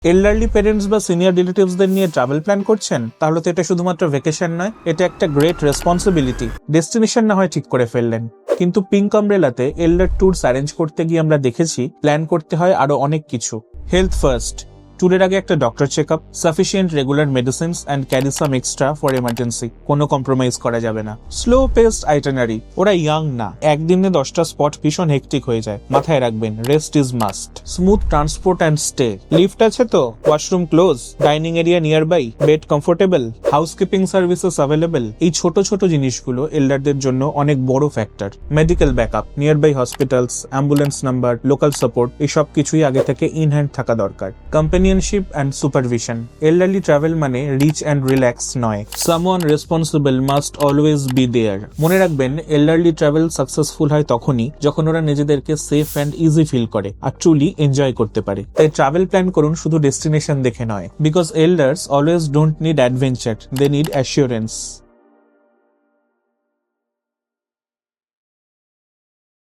Elderly parents বা senior রিলেটিভসদের নিয়ে travel plan করছেন, তাহলে তো এটা শুধুমাত্র ভ্যাকেশন নয়, এটা একটা গ্রেট রেসপন্সিবিলিটি। ডেস্টিনেশন না হয় ঠিক করে ফেললেন, কিন্তু পিঙ্ক আমব্রেলাতে এল্ডার ট্যুরস অ্যারেঞ্জ করতে গিয়ে আমরা দেখেছি প্ল্যান করতে হয় আরো অনেক কিছু। হেলথ ফার্স্ট, ট্যুরের আগে একটা doctor check up, sufficient regular medicines and carry some extra for emergency. কোনো কম্প্রোমাইজ করা যাবে না। স্লো পেস্ট আইটানারি, ওরা ইয়াং না, একদিনে 10টা স্পট ভীষণ হেক্টিক হয়ে যায়। মাথায় রাখবেন, rest is must. Smooth transport and stay, lift আছে তো, washroom close, dining area nearby, bed comfortable, housekeeping services available. এই ছোট ছোট জিনিসগুলো এল্ডারদের জন্য অনেক বড় factor. Medical backup, nearby hospitals, ambulance number, local support, এই সব কিছুই আগে থেকে ইন হ্যান্ড থাকা দরকার। Companionship and supervision, elderly travel মানে রিচ অ্যান্ড রিল্যাক্স নয়। Someone responsible must always be there. মনে রাখবেন, এল্ডারলি ট্রাভেল সাকসেসফুল হয় তখনই যখন ওরা নিজেদেরকে সেফ অ্যান্ড ইজি ফিল করে আর ট্রুলি এনজয় করতে পারে। তাই ট্রাভেল প্ল্যান করুন শুধু ডেস্টিনেশন দেখে নয়, because elders always don't need adventure, they need assurance.